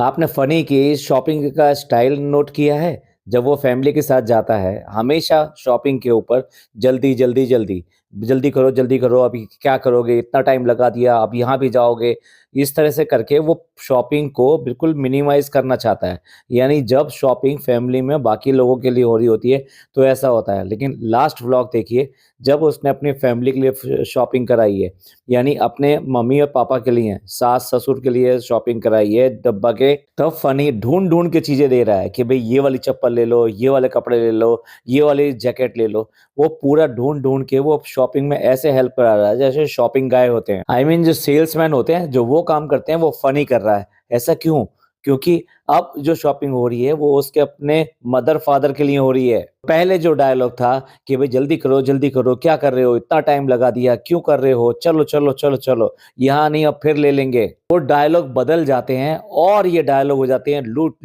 आपने फनी की शॉपिंग का स्टाइल नोट किया है? जब वो फैमिली के साथ जाता है, हमेशा शॉपिंग के ऊपर जल्दी, जल्दी, जल्दी, जल्दी करो, अभी क्या करोगे? इतना टाइम लगा दिया, अब यहाँ भी जाओगे। इस तरह से करके वो शॉपिंग को बिल्कुल मिनिमाइज़ करना चाहता है। यानी जब शॉपिंग फैमिली में बाकी लोगों के लिए हो रही होती है, तो ऐसा होता है। लेकिन लास्ट व्लॉग देखिए, जब उसने अपनी फैमिली के लिए शॉपिंग कराई है, यानी अपने मम्मी और पापा के लिए, सास-ससुर के लिए शॉपिंग कराई है डब्बा के, तब फनी ढूँढ-ढूँढ के चीज़ें दे रहा है कि भई ये वाली चप्पल ले लो, ये वाले कपड़े ले लो, ये वाली जैकेट ले लो। वो पूरा ढूँढ-ढूँढ के वो शॉपिंग में ऐसे हेल्प करा रहा है जैसे शॉपिंग गाय होते हैं। आई मीन जो सेल्समैन होते हैं, जो वो काम करते हैं वो फनी कर रहा है। ऐसा क्यों? क्योंकि अब जो शॉपिंग हो रही है वो उसके अपने मदर-फादर के लिए हो रही है। पहले जो डायलॉग था कि भई जल्दी करो, क्या कर रहे हो? इतना टाइम लगा दिया, क्यों कर रहे हो? चलो, चलो, चलो, चलो, यहाँ नहीं अब फिर ले लेंगे। वो डायलॉग बदल जाते हैं और ये डायलॉग हो जाते हैं लूट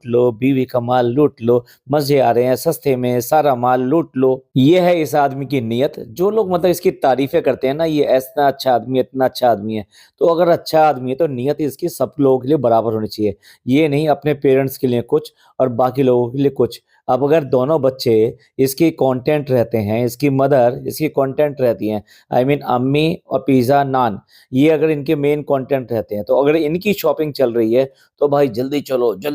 लो, बीवी का माल लूट लो, मज़े आ रहे हैं सस्ते में, सारा माल लूट लो। ये है इस आदमी की नीयत। जो लोग मतलब इसकी तारीफ़ें करते हैं ना, ये इतना अच्छा आदमी है, इतना अच्छा आदमी है। तो अगर अच्छा आदमी है तो नीयत इसकी सब लोगों के लिए बराबर होनी चाहिए। ये नहीं अपने पेरेंट्स के लिए कुछ और बाकी लोगों के लिए कुछ। अब अगर दोनों बच्चे इसकी कंटेंट रहते हैं, इसकी मदर इसकी कंटेंट रहती हैं, आई मीन अम्मी और पिज़्ज़ा, नान, ये अगर इनके मेन कंटेंट रहते हैं, तो अगर इनकी शॉपिंग चल रही है, तो भाई जल्दी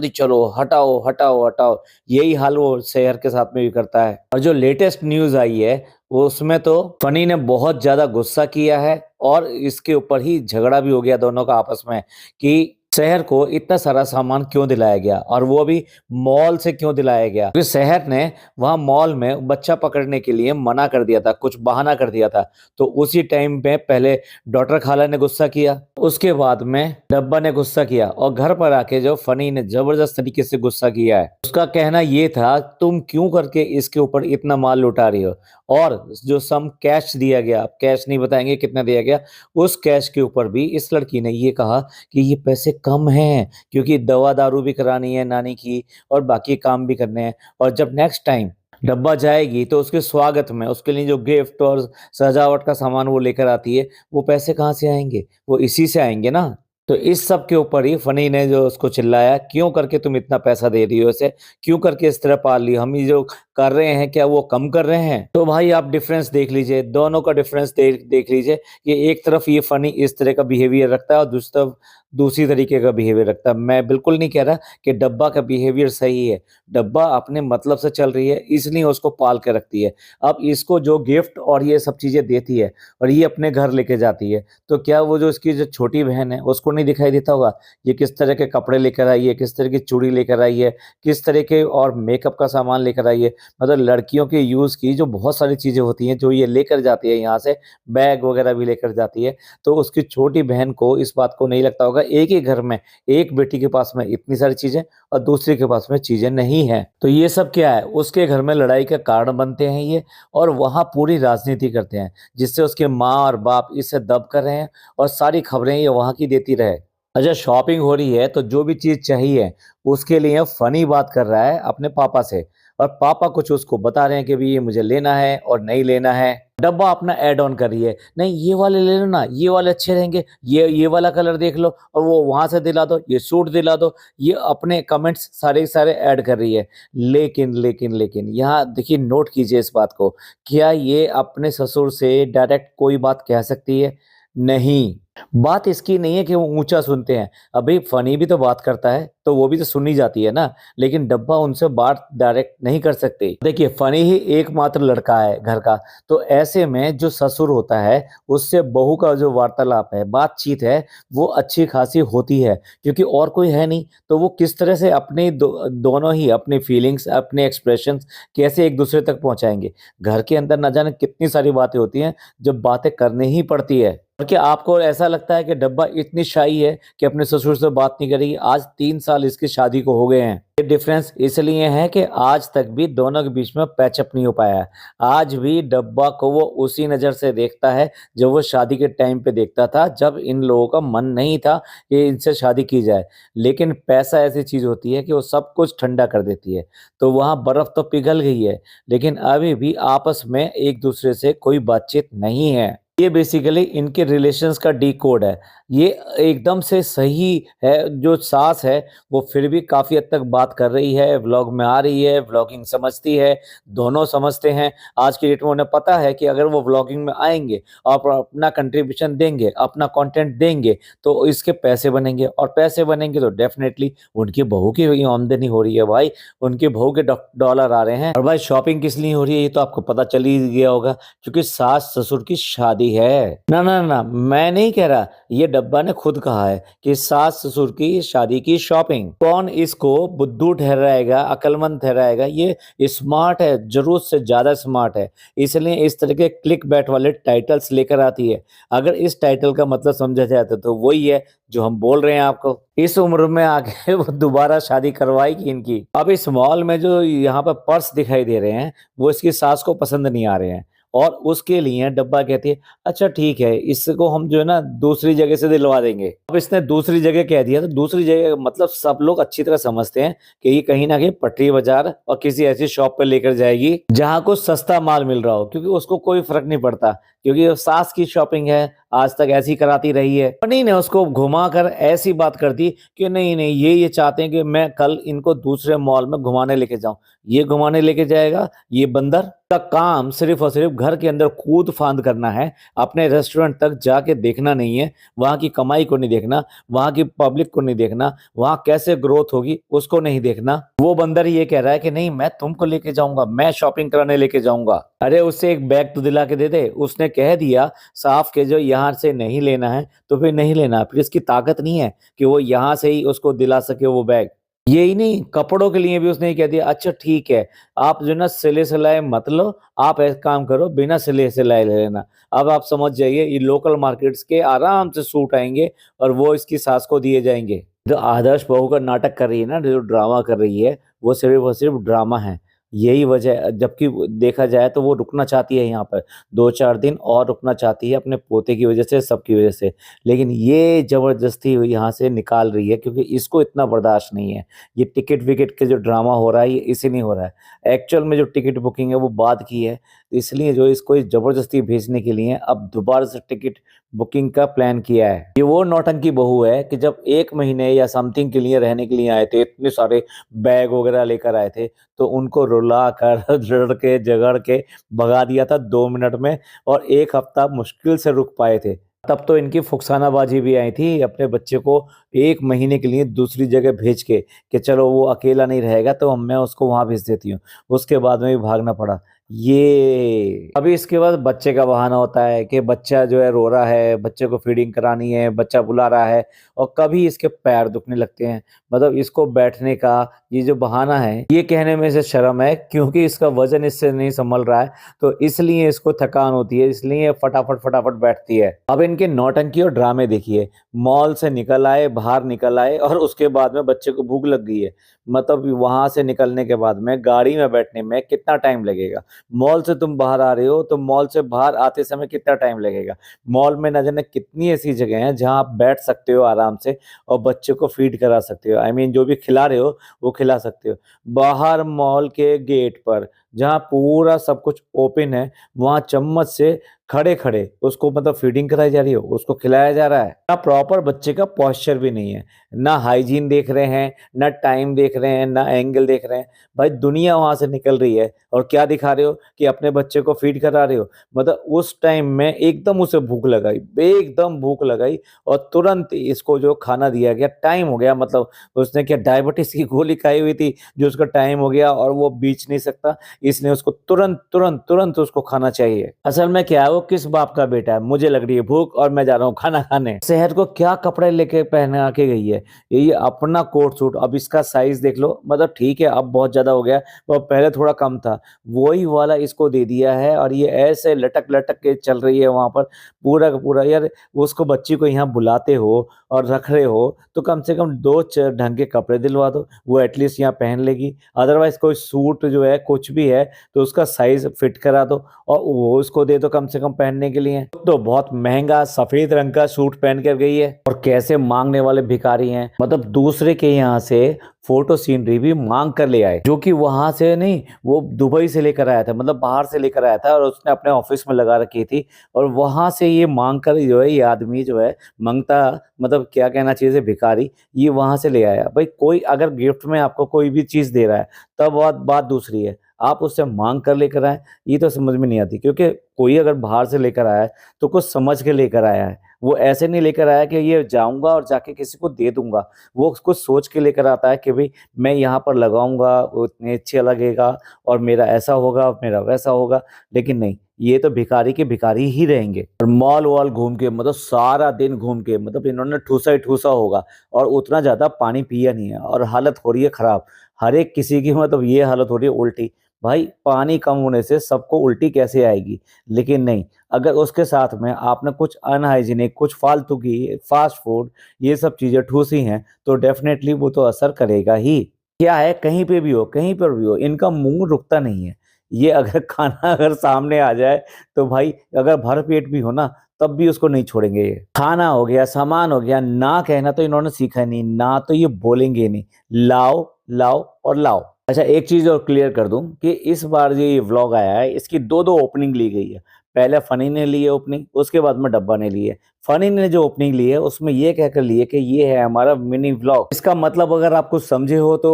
चलो, हटाओ, हटाओ, हटाओ। यही हाल वो शहर के साथ में भी करता है। और जो लेटेस्ट न्यूज़ आई है, वो उसमें तो फनी ने बहुत ज़्यादा गुस्सा किया है और इसके ऊपर ही झगड़ा भी हो गया दोनों का आपस में कि शहर को इतना सारा सामान क्यों दिलाया गया और वो भी मॉल से क्यों दिलाया गया? क्योंकि शहर ने वहाँ मॉल में बच्चा पकड़ने के लिए मना कर दिया था, कुछ बहाना कर दिया था। तो उसी टाइम पे पहले डॉक्टर खाला ने गुस्सा किया, उसके बाद में डब्बा ने गुस्सा किया और घर पर आके जो फनी ने ज़बरदस्त तरीके से गुस्सा किया है। उसका कहना ये था, तुम क्यों करके इसके ऊपर इतना माल लुटा रही हो? और जो सम कैश दिया गया, अब कैश नहीं बताएँगे कितना दिया गया, उस कैश के ऊपर भी इस लड़की ने ये कहा कि ये पैसे कम हैं, क्योंकि दवा-दारू भी करानी है नानी की और बाकी काम भी करने हैं। और जब नेक्स्ट टाइम डब्बा जाएगी तो उसके स्वागत में उसके लिए जो गिफ्ट और सजावट का सामान वो लेकर आती है, वो पैसे कहाँ से आएँगे? वो इसी से आएँगे ना। तो इस सब के ऊपर ही फनी ने जो उसको चिल्लाया, "क्यों करके तुम इतना पैसा दे रही हो इसे? क्यों करके इस तरह पाल रही हो? हम ये जो कर रहे हैं, क्या वो कम कर रहे हैं?" तो भाई आप डिफ़रेंस देख लीजिए, दोनों का डिफ़रेंस देख लीजिए कि एक तरफ ये फनी इस तरह का बिहेवियर रखता है और दूसरी तरफ दूसरी तरीके का बिहेवियर रखता है। मैं बिल्कुल नहीं कह रहा कि डब्बा का बिहेवियर सही है। डब्बा अपने मतलब से चल रही है, इसलिए उसको पाल के रखती है। अब इसको जो गिफ्ट और ये सब चीज़ें देती है और ये अपने घर लेके जाती है, तो क्या वो जो इसकी जो छोटी बहन है, उसको नहीं दिखाई देता होगा? ये किस तरह के कपड़े लेकर आई है, किस तरह की चूड़ी लेकर आई है, किस तरह के और मेकअप का सामान लेकर आई है। मतलब लड़कियों के यूज़ की जो बहुत सारी चीज़ें होती हैं, जो ये लेकर जाती है यहाँ से, बैग वगैरह भी लेकर जाती है। तो उसकी छोटी बहन को इस बात को नहीं लगता होगा, एक ही घर में, एक बेटी के पास में इतनी सारी चीज़ें और दूसरे के पास में चीज़ें नहीं हैं। तो ये सब क्या है? उसके घर में लड़ाई का कारण बनते हैं ये और वहाँ पूरी राजनीति करते हैं, जिससे उसके माँ और बाप इसे दब कर रहे हैं और सारी खबरें ये वहाँ की देती रहे। अच्छा, शॉपिंग हो रही है तो जो भी चीज़ चाहिए, उसके लिए फ़नी बात कर रहा है अपने पापा से और पापा कुछ उसको बता रहे हैं कि भई ये मुझे लेना है और नहीं लेना है। डब्बा अपना ऐड ऑन कर रही है, नहीं ये वाले ले लो ना, ये वाले अच्छे रहेंगे, ये वाला कलर देख लो और वो वहाँ से दिला दो, ये सूट दिला दो, ये अपने कमेंट्स सारे के सारे ऐड कर रही है। लेकिन यहाँ देखिए, नोट कीजिए इस बात को, क्या ये अपने ससुर से डायरेक्ट कोई बात कह सकती है? नहीं। बात इसकी नहीं है कि वो ऊँचा सुनते हैं, अभी फ़नी भी तो बात करता है, तो वो भी तो सुनी जाती है ना, लेकिन डब्बा उनसे बात डायरेक्ट नहीं कर सकते। देखिए, फ़नी ही एकमात्र लड़का है घर का, तो ऐसे में जो ससुर होता है, उससे बहू का जो वार्तालाप है, बातचीत है, वो अच्छी खासी होती है, क्योंकि और कोई है नहीं, तो वो किस तरह से अपनी दोनों ही अपनी फीलिंग्स, अपने एक्सप्रेशंस कैसे एक-दूसरे तक पहुँचाएँगे? घर के अंदर ना जाने कितनी सारी बातें होती हैं, जो बातें करनी ही पड़ती है। और क्या आपको ऐसा लगता है कि डब्बा इतनी शाई है कि अपने ससुर से बात नहीं करेगी? आज 3 साल इसकी शादी को हो गए हैं। ये डिफ़रेंस इसलिए है कि आज तक भी दोनों के बीच में पैचअप नहीं हो पाया है। आज भी डब्बा को वो उसी नज़र से देखता है, जो वो शादी के टाइम पे देखता था, जब इन लोगों का मन नहीं था कि इनसे शादी की जाए। लेकिन पैसा ऐसी चीज़ होती है कि वो सब कुछ ठंडा कर देती है। तो वहाँ बर्फ़ तो पिघल गई है, लेकिन अभी भी आपस में एक-दूसरे से कोई बातचीत नहीं है। ये बेसिकली इनके रिलेशंस का डिकोड है। ये एकदम से सही है, जो सास है वो फिर भी काफ़ी हद तक बात कर रही है, व्लॉग में आ रही है, व्लॉगिंग समझती है, दोनों समझते हैं। आज की डेट में उन्हें पता है कि अगर वो व्लॉगिंग में आएँगे और अपना कंट्रीब्यूशन देंगे, अपना कंटेंट देंगे, तो इसके पैसे बनेंगे और पैसे बनेंगे तो डेफ़िनेटली उनकी बहू की ही आमदनी हो रही है भाई, उनकी बहू के डॉलर आ रहे हैं। और भाई शॉपिंग किस लिए हो रही है ये तो आपको पता चल ही गया होगा, क्योंकि सास-ससुर की शादी है। ना, ना, ना, मैं नहीं कह रहा, ये डब्बा ने खुद कहा है कि सास-ससुर की शादी की शॉपिंग। कौन इसको बुद्धू ठहराएगा, अक्लमंद ठहराएगा? ये स्मार्ट है, ज़रूरत से ज़्यादा स्मार्ट है, इसलिए इस तरह के क्लिकबैट वाले टाइटल्स लेकर आती है। अगर इस टाइटल का मतलब समझा जाए तो वही है जो हम बोल रहे हैं आपको। इस उम्र में आके वो दोबारा शादी करवाएगी इनकी। अब इस मॉल में जो यहाँ पे पर्स दिखाई दे रहे हैं, वो इसकी सास को पसंद नहीं आ रहे हैं और उसके लिए डब्बा कहती है, अच्छा ठीक है, इसको हम जो है ना दूसरी जगह से दिलवा देंगे। अब इसने दूसरी जगह कह दिया तो दूसरी जगह का मतलब सब लोग अच्छी तरह समझते हैं कि ये कहीं न कहीं पटरी बाज़ार और किसी ऐसी शॉप पे लेकर जाएगी, जहाँ कुछ सस्ता माल मिल रहा हो, क्योंकि उसको कोई फ़र्क नहीं पड़ता, क्योंकि सास की शॉपिंग है, आज तक ऐसी कराती रही है। पर नहीं ने उसको घुमाकर ऐसी बात कर दी कि नहीं, ये चाहते हैं कि मैं कल इनको दूसरे मॉल में घुमाने लेके जाऊँ। ये घुमाने लेके जाएगा, ये बंदर का काम सिर्फ़ और सिर्फ़ घर के अंदर कूद-फांद करना है, अपने रेस्टोरेंट तक जाके देखना नहीं है, वहाँ की कमाई को नहीं देखना, वहाँ की पब्लिक को नहीं देखना, वहाँ कैसे ग्रोथ होगी उसको नहीं देखना। वो बंदर ये कह रहा है कि नहीं मैं तुमको लेके जाऊँगा, मैं शॉपिंग कराने लेके जाऊँगा। अरे उसे एक बैग तो दिला के दे दे, उसने कह दिया साफ के जो यहाँ से नहीं लेना है, तो फिर नहीं लेना, फिर इसकी ताकत नहीं है कि वो यहाँ से ही उसको दिला सके वो बैग। यही नहीं, कपड़ों के लिए भी उसने ये कह दिया, अच्छा ठीक है, आप जो है ना सिले-सिलाए मत लो, आप एक काम करो बिना सिले-सिलाए ले लेना। अब आप समझ जाइए ये लोकल मार्केट्स के आराम से सूट आएँगे और वो इसकी सास को दिए जाएँगे। जो आदर्श बहू का नाटक कर रही है ना, जो ड्रामा कर रही है, वो सिर्फ़ और सिर्फ़ ड्रामा है। यही वजह है, जबकि वो देखा जाए तो वो रुकना चाहती है यहाँ पर, 2-4 दिन और रुकना चाहती है अपने पोते की वजह से, सबकी वजह से। लेकिन ये ज़बरदस्ती वो यहाँ से निकाल रही है क्योंकि इसको इतना बर्दाश्त नहीं है। ये टिकट-विकट के जो ड्रामा हो रहा है ये इसीलिए हो रहा है। एक्चुअल में जो टिकट बुकिंग है वो बाद की है, इसलिए जो इसको ज़बरदस्ती भेजने के लिए अब दोबारा से टिकट बुकिंग का प्लान किया है। ये वो नौटंकी बहू है कि जब 1 महीने या समथिंग के लिए रहने के लिए आए थे, इतने सारे बैग वगैरह लेकर आए थे, तो उनको रुलाकर, रड़ के, झगड़ के भगा दिया था 2 मिनट में और 1 हफ्ता मुश्किल से रुक पाए थे। तब तो इनकी फुकसानाबाजी भी आई थी अपने बच्चे को 1 महीने के लिए दूसरी जगह भेज के कि चलो वो अकेला नहीं रहेगा तो मैं उसको वहाँ भेज देती हूँ। उसके बाद में भी भागना पड़ा। ये अभी इसके बाद बच्चे का बहाना होता है कि बच्चा जो है रो रहा है, बच्चे को फीडिंग करानी है, बच्चा बुला रहा है और कभी इसके पैर दुखने लगते हैं। मतलब इसको बैठने का ये जो बहाना है, ये कहने में से शर्म है क्योंकि इसका वज़न इससे नहीं सँभल रहा है, तो इसलिए इसको थकान होती है, इसलिए फटाफट बैठती है। अब इनके नौटंकी और ड्रामे देखिए, मॉल से निकल आए, बाहर निकल आए और उसके बाद में बच्चे को भूख लग गई है। मतलब वहाँ से निकलने के बाद में गाड़ी में बैठने में कितना टाइम लगेगा? मॉल से तुम बाहर आ रहे हो, तो मॉल से बाहर आते समय कितना टाइम लगेगा? मॉल में न जाने कितनी ऐसी जगह हैं जहाँ आप बैठ सकते हो आराम से और बच्चे को फीड करा सकते हो। आई मीन जो भी खिला रहे हो, वो खिला सकते हो। बाहर मॉल के गेट पर जहाँ पूरा सब कुछ ओपन है, वहाँ चम्मच से खड़े-खड़े उसको मतलब फीडिंग कराई जा रही है, उसको खिलाया जा रहा है। ना प्रॉपर बच्चे का पॉस्चर भी नहीं है, ना हाइजीन देख रहे हैं, ना टाइम देख रहे हैं, ना एंगल देख रहे हैं। भाई दुनिया वहाँ से निकल रही है और क्या दिखा रहे हो कि अपने बच्चे को फीड करा रहे हो। मतलब उस टाइम में एकदम उसे भूख लगाई, एकदम भूख लगाई और तुरंत इसको जो खाना दिया गया, टाइम हो गया मतलब उसने क्या डायबिटीज़ की गोली खाई हुई थी, जो उसका टाइम हो गया और वो बेच नहीं सकता, इसलिए उसको तुरंत उसको खाना चाहिए। असल में क्या है वो किस बाप का बेटा है, मुझे लग रही है भूख और मैं जा रहा हूँ खाना खाने। शहर को क्या कपड़े लेके पहना के गई है, ये अपना कोट सूट, अब इसका साइज़ देख लो, मतलब ठीक है अब बहुत ज़्यादा हो गया, वो पहले थोड़ा कम था, वही वाला इसको दे दिया है और ये ऐसे लटक-लटक के चल रही है वहाँ पर, पूरा का पूरा। यार उसको बच्ची को यहाँ बुलाते हो और रख रहे हो, तो कम से कम 2 ढंग के कपड़े दिलवा दो, वो एटलीस्ट यहाँ पहन लेगी। अदरवाइज़ कोई सूट जो है, कुछ भी है, है तो उसका साइज फिट करा दो और वो उसको दे दो कम से कम पहनने के लिए। तो बहुत महंगा सफेद रंग का सूट पहन कर गई है और कैसे मांगने वाले भिखारी हैं, मतलब दूसरे के यहाँ से फोटो सीनरी भी मांग कर ले आए, जो कि वहां से नहीं, वो दुबई से लेकर आया था, मतलब बाहर से लेकर आया था और उसने अपने ऑफिस में लगा रखी थी और वहां से ये मांग कर जो है ये आदमी जो है मांगता, मतलब क्या कहना चाहिए भिखारी, ये वहां से ले आया। भाई कोई अगर गिफ्ट में आपको कोई भी चीज दे रहा है तब बात दूसरी है, आप उससे मांग कर लेकर आए, ये तो समझ में नहीं आती। क्योंकि कोई अगर बाहर से लेकर आया है तो कुछ समझ के लेकर आया है, वो ऐसे नहीं लेकर आया कि ये जाऊंगा और जाके किसी को दे दूंगा। वो कुछ सोच के लेकर आता है कि भाई मैं यहाँ पर लगाऊंगा, वो इतने अच्छे लगेगा और मेरा ऐसा होगा, मेरा वैसा होगा। लेकिन नहीं, ये तो भिखारी के भिखारी ही रहेंगे। और मॉल वॉल घूम के, मतलब सारा दिन घूम के, मतलब इन्होंने ठूसा ही ठूसा होगा और उतना ज्यादा पानी पिया नहीं है और हालत हो रही है खराब। हर एक किसी की, मतलब ये हालत हो रही है उल्टी। भाई पानी कम होने से सबको उल्टी कैसे आएगी? लेकिन नहीं, अगर उसके साथ में आपने कुछ अनहाइजीनिक, कुछ फालतू की फास्ट फूड, ये सब चीजें ठूसी हैं तो डेफिनेटली वो तो असर करेगा ही। क्या है, कहीं पे भी हो, कहीं पर भी हो, इनका मुंह रुकता नहीं है। ये अगर खाना अगर सामने आ जाए तो भाई अगर भर पेट भी हो ना तब भी उसको नहीं छोड़ेंगे। ये खाना हो गया, सामान हो गया, ना कहना तो इन्होंने सीखा नहीं, ना तो ये बोलेंगे नहीं, लाओ लाओ और लाओ। अच्छा एक चीज और क्लियर कर दूं कि इस बार जो ये व्लॉग आया है इसकी दो दो ओपनिंग ली गई है। पहले फनी ने ली है ओपनिंग, उसके बाद में डब्बा ने ली है। फनी ने जो ओपनिंग ली है उसमें ये कहकर ली है कि ये है हमारा मिनी व्लॉग। इसका मतलब अगर आप कुछ समझे हो तो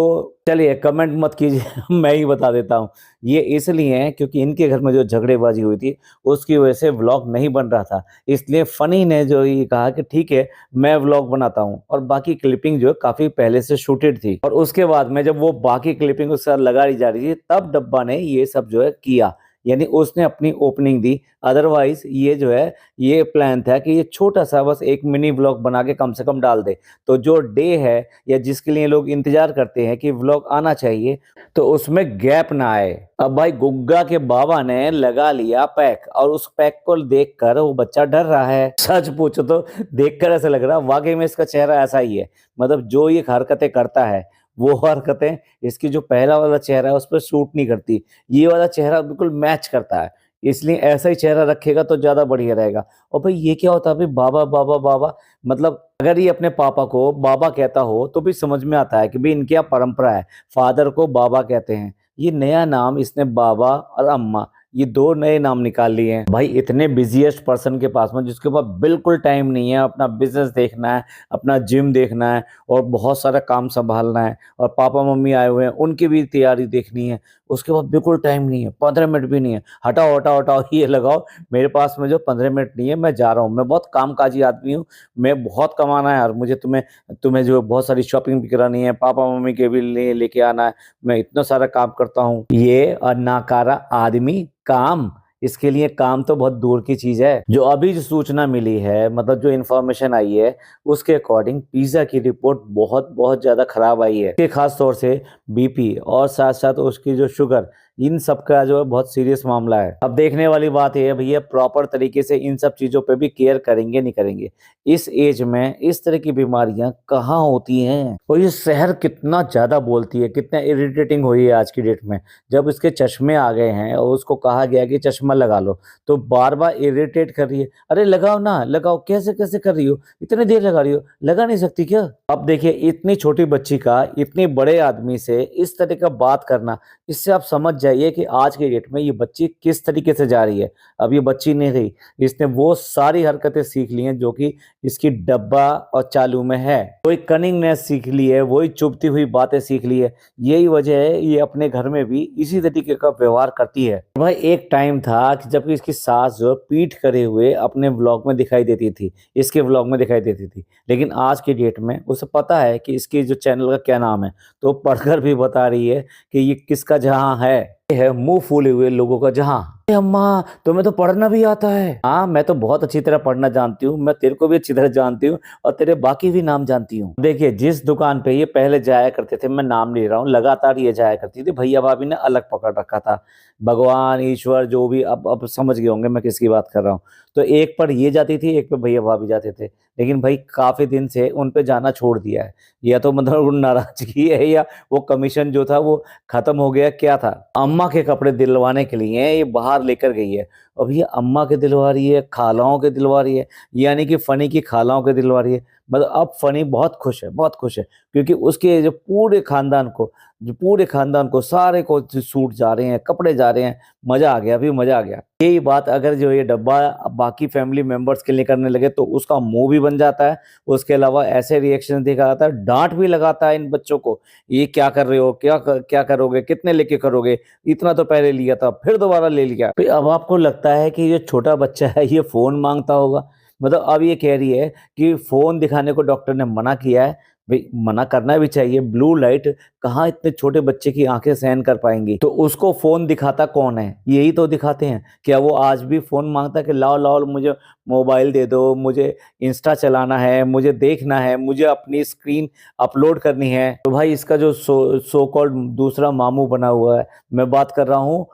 चलिए कमेंट मत कीजिए मैं ही बता देता हूँ। ये इसलिए है क्योंकि इनके घर में जो झगड़ेबाजी हुई थी उसकी वजह से व्लॉग नहीं बन रहा था, इसलिए फनी ने जो ये कहा कि ठीक है मैं व्लॉग बनाता हूँ। और बाकी क्लिपिंग जो है काफी पहले से शूटेड थी और उसके बाद में जब वो बाकी क्लिपिंग उसके साथ लगाई जा रही थी तब डब्बा ने ये सब जो है किया, यानी उसने अपनी ओपनिंग दी। अदरवाइज ये जो है ये प्लान था कि ये छोटा सा बस एक मिनी व्लॉग बना के कम से कम डाल दे, तो जो डे है या जिसके लिए लोग इंतजार करते हैं कि व्लॉग आना चाहिए तो उसमें गैप ना आए। अब भाई गुग्गा के बाबा ने लगा लिया पैक और उस पैक को देखकर वो बच्चा डर रहा है। सच पूछो तो देखकर ऐसा लग रहा है वाकई में इसका चेहरा ऐसा ही है, मतलब जो ये हरकतें करता है वो हरकतें इसकी जो पहला वाला चेहरा है उस पर सूट नहीं करती, ये वाला चेहरा बिल्कुल मैच करता है। इसलिए ऐसा ही चेहरा रखेगा तो ज्यादा बढ़िया रहेगा। और भाई ये क्या होता है भाई, बाबा बाबा बाबा, मतलब अगर ये अपने पापा को बाबा कहता हो तो भी समझ में आता है कि भाई इनकी यहाँ परंपरा है, फादर को बाबा कहते हैं। ये नया नाम इसने बाबा और अम्मा, ये दो नए नाम निकाल लिए हैं। भाई इतने बिजीएस्ट पर्सन के पास में जिसके पास बिल्कुल टाइम नहीं है, अपना बिजनेस देखना है, अपना जिम देखना है और बहुत सारा काम संभालना है और पापा मम्मी आए हुए हैं उनकी भी तैयारी देखनी है, उसके बाद बिल्कुल टाइम नहीं है, 15 मिनट भी नहीं है। हटाओ हटाओ हटाओ ये लगाओ, मेरे पास में जो 15 मिनट नहीं है, मैं जा रहा हूँ, मैं बहुत कामकाजी आदमी हूँ, मैं बहुत कमाना है और मुझे तुम्हें तुम्हें जो बहुत सारी शॉपिंग भी करानी है, पापा मम्मी के भी लिए लेके आना है, मैं इतना सारा काम करता हूँ। ये नाकारा आदमी काम, इसके लिए काम तो बहुत दूर की चीज है। जो अभी जो सूचना मिली है, मतलब जो इन्फॉर्मेशन आई है उसके अकॉर्डिंग पिज्जा की रिपोर्ट बहुत बहुत ज्यादा खराब आई है, खास तौर से बीपी और साथ साथ उसकी जो शुगर, इन सब का जो है बहुत सीरियस मामला है। अब देखने वाली बात यह है भैया प्रॉपर तरीके से इन सब चीजों पे भी केयर करेंगे नहीं करेंगे। इस एज में इस तरह की बीमारियां कहाँ होती हैं? और ये शहर कितना ज्यादा बोलती है, कितना इरिटेटिंग हुई है आज की डेट में। जब इसके चश्मे आ गए हैं और उसको कहा गया कि चश्मा लगा लो तो बार बार इरिटेट कर रही है, अरे लगाओ ना लगाओ, कैसे कैसे कर रही हो, इतनी देर लगा रही हो, लगा नहीं सकती क्या? अब देखिए इतनी छोटी बच्ची का इतने बड़े आदमी से इस तरह का बात करना, इससे आप समझ जाइए कि आज के डेट में ये बच्ची किस तरीके से जा रही है। अब ये बच्ची नहीं रही, इसने वो सारी हरकतें सीख ली हैं जो कि इसकी डब्बा और चालू में है। वही कनिंगनेस सीख ली है, वही चुभती हुई बातें सीख ली है। यही वजह है ये अपने घर में भी इसी तरीके का व्यवहार करती है। भाई एक टाइम था कि जब इसकी सास जो पीठ करे हुए अपने व्लॉग में दिखाई देती थी, इसके व्लॉग में दिखाई देती थी, लेकिन आज की डेट में उसे पता है कि इसके जो चैनल का क्या नाम है, तो पढ़कर भी बता रही है कि ये किसका जहां है मुंह फूले हुए लोगों का जहां। अम्मा तुम्हें तो पढ़ना भी आता है। हाँ मैं तो बहुत अच्छी तरह पढ़ना जानती हूँ, मैं तेरे को भी अच्छी तरह जानती हूँ और तेरे बाकी भी नाम जानती हूँ। देखिए जिस दुकान पे ये पहले जाया करते थे, मैं नाम ले रहा हूँ, लगातार ये जाया करती थी, भैया भाभी ने अलग पकड़ रखा था। भगवान ईश्वर जो भी, अब समझ गए होंगे मैं किसकी बात कर रहा हूँ। तो एक पर ये जाती थी, एक पे भैया भाभी जाते थे, लेकिन भाई काफी दिन से उन पे जाना छोड़ दिया है। या तो मतलब नाराजगी है या वो कमीशन जो था वो खत्म हो गया, क्या था। अम्मा के कपड़े दिलवाने के लिए ये बाहर लेकर गई है। अब ये अम्मा के दिलवा रही है, खालाओं के दिलवा रही है, यानी कि फनी की खालाओं के दिलवा रही है। मतलब अब फनी बहुत खुश है, बहुत खुश है, क्योंकि उसके जो पूरे खानदान को सारे को सूट जा रहे हैं, कपड़े जा रहे हैं। मजा आ गया, अभी मजा आ गया। यही बात अगर जो ये डब्बा बाकी फैमिली मेंबर्स के लिए करने लगे तो उसका मुंह भी बन जाता है। उसके अलावा ऐसे रिएक्शन देखा जाता है, डांट भी लगाता है इन बच्चों को। ये क्या कर रहे हो, क्या करोगे, कितने लेके करोगे, इतना तो पहले लिया था फिर दोबारा ले लिया। फिर अब आपको लगता है कि ये छोटा बच्चा है, ये फोन मांगता होगा। मतलब अब ये कह रही है कि फोन दिखाने को डॉक्टर ने मना किया है। भाई मना करना भी चाहिए, ब्लू लाइट कहाँ इतने छोटे बच्चे की आंखें सहन कर पाएंगी। तो उसको फोन दिखाता कौन है, यही तो दिखाते हैं। क्या वो आज भी फोन मांगता है कि लाओ लाओ मुझे मोबाइल दे दो, मुझे इंस्टा चलाना है, मुझे देखना है, मुझे अपनी स्क्रीन अपलोड करनी है। तो भाई इसका जो सो कॉल्ड दूसरा मामू बना हुआ है, मैं बात कर रहा हूँ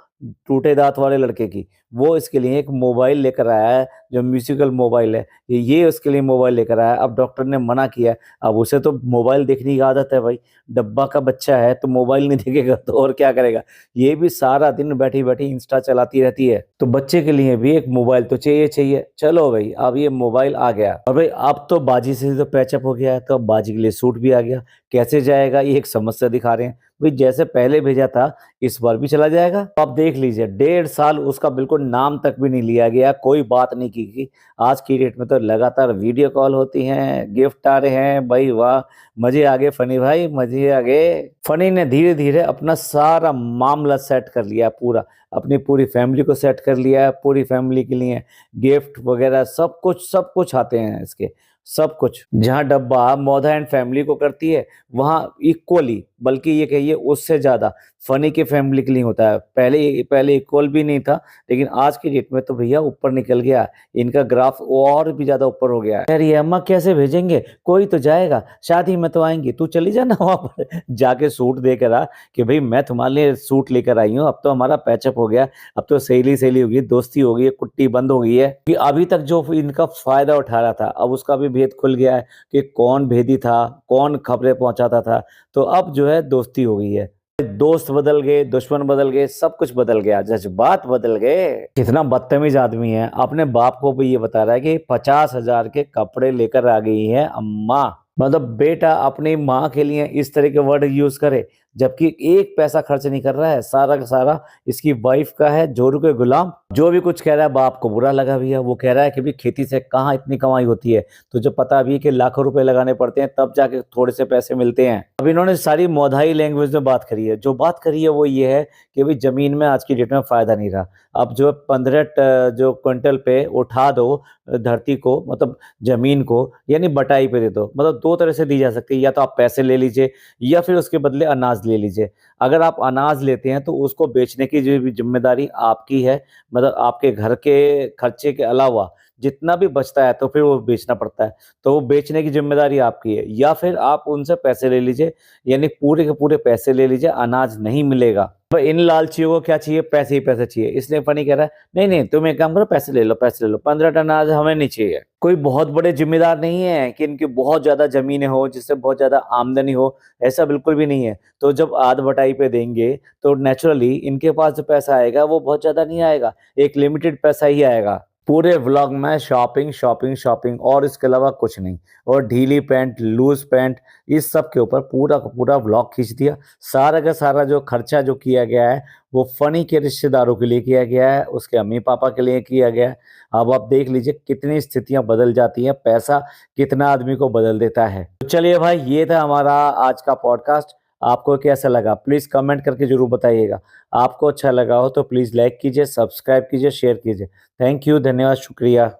टूटे दांत वाले लड़के की, वो इसके लिए एक मोबाइल लेकर आया है, जो म्यूजिकल मोबाइल है। ये उसके लिए मोबाइल लेकर आया है। अब डॉक्टर ने मना किया है। अब उसे तो मोबाइल देखने की आदत है भाई, डब्बा का बच्चा है तो मोबाइल नहीं देखेगा तो और क्या करेगा। ये भी सारा दिन बैठी बैठी इंस्टा चलाती रहती है, तो बच्चे के लिए भी एक मोबाइल तो चाहिए चाहिए। चलो भाई अब ये मोबाइल आ गया, और भाई अब तो बाजी से तो पैचअप हो गया है, तो अब बाजी के लिए सूट भी आ गया। कैसे जाएगा ये एक समस्या दिखा रहे हैं भाई। जैसे पहले भेजा था इस बार भी चला जाएगा। तो आप देख लीजिए 1.5 साल उसका बिल्कुल नाम तक भी नहीं लिया गया, कोई बात नहीं की गई। आज की डेट में तो लगातार वीडियो कॉल होती हैं, गिफ्ट आ रहे हैं, भाई वाह मजे आ गए फनी भाई, मजे आ गए। फनी ने धीरे धीरे अपना सारा मामला सेट कर लिया पूरा, अपनी पूरी फैमिली को सेट कर लिया है। पूरी फैमिली के लिए गिफ्ट वगैरह सब कुछ आते हैं इसके, सब कुछ। जहाँ डब्बा मोधा एंड फैमिली को करती है, वहाँ इक्वली, बल्कि ये कहिए उससे ज्यादा फनी के फैमिली के लिए होता है। पहले इक्वल भी नहीं था, लेकिन आज की डेट में तो भैया ऊपर निकल गया। इनका ग्राफ और भी ज्यादा ऊपर हो गया है। यार ये अम्मा कैसे भेजेंगे, कोई तो जाएगा, शादी में तो आएंगी, तू चली जा ना वहां पर जाके सूट देकर आ कि भाई मैं तुम्हारे लिए सूट लेकर आई हूँ। अब तो हमारा पैचअप हो गया, अब तो सहेली सहेली होगी, दोस्ती हो गई, कुट्टी बंद हो गई है। कि अभी तक जो इनका फायदा उठा रहा था, अब उसका भी भेद खुल गया है कि कौन भेदी था, कौन खबरें पहुंचाता था। तो अब जो है दोस्ती हो गई है। दोस्त बदल गए, दुश्मन बदल गए, सब कुछ बदल गया, जज्बात बदल गए। कितना बदतमीज आदमी है, अपने बाप को भी ये बता रहा है कि 50,000 के कपड़े लेकर आ गई है अम्मा। मतलब बेटा अपनी माँ के लिए इस तरह के वर्ड यूज करे, जबकि एक पैसा खर्च नहीं कर रहा है, सारा का सारा इसकी वाइफ का है, जोरू के गुलाम। जो भी कुछ कह रहा है बाप को बुरा लगा भैया। वो कह रहा है कि भी खेती से कहाँ इतनी कमाई होती है, तो जब पता भी है कि लाखों रुपए लगाने पड़ते हैं तब जाके थोड़े से पैसे मिलते हैं। अब इन्होंने सारी मोधाई लैंग्वेज में बात करी है। जो बात करी है वो ये है कि भाई जमीन में आज की डेट में फायदा नहीं रहा। अब जो 15 जो क्विंटल पे उठा दो धरती को, मतलब जमीन को, यानी बटाई पे दे दो। मतलब दो तरह से दी जा सकती है, या तो आप पैसे ले लीजिए या फिर उसके बदले अनाज ले लीजिए। अगर आप अनाज लेते हैं तो उसको बेचने की जो भी जिम्मेदारी आपकी है। मतलब आपके घर के खर्चे के अलावा जितना भी बचता है तो फिर वो बेचना पड़ता है, तो वो बेचने की जिम्मेदारी आपकी है। या फिर आप उनसे पैसे ले लीजिए, यानी पूरे के पूरे पैसे ले लीजिए, अनाज नहीं मिलेगा। तो इन लालचियों को क्या चाहिए, पैसे ही पैसे चाहिए। इसलिए फनी कह रहा है नहीं नहीं तुम एक काम करो, पैसे ले लो, पैसे ले लो, 15 टन अनाज हमें नहीं चाहिए। कोई बहुत बड़े जिम्मेदार नहीं है कि इनकी बहुत ज्यादा जमीनें हो जिससे बहुत ज्यादा आमदनी हो, ऐसा बिल्कुल भी नहीं है। तो जब आध बटाई पे देंगे तो नेचुरली इनके पास जो पैसा आएगा वो बहुत ज्यादा नहीं आएगा, एक लिमिटेड पैसा ही आएगा। पूरे व्लॉग में शॉपिंग शॉपिंग शॉपिंग और इसके अलावा कुछ नहीं। और ढीली पैंट, लूज पैंट, इस सब के ऊपर पूरा का पूरा व्लॉग खींच दिया। सारा का सारा जो खर्चा जो किया गया है वो फनी के रिश्तेदारों के लिए किया गया है, उसके अम्मी पापा के लिए किया गया है। अब आप देख लीजिए कितनी स्थितियां बदल जाती हैं, पैसा कितना आदमी को बदल देता है। तो चलिए भाई ये था हमारा आज का पॉडकास्ट। आपको कैसा लगा प्लीज कमेंट करके जरूर बताइएगा। आपको अच्छा लगा हो तो प्लीज लाइक कीजिए, सब्सक्राइब कीजिए, शेयर कीजिए। थैंक यू, धन्यवाद, शुक्रिया।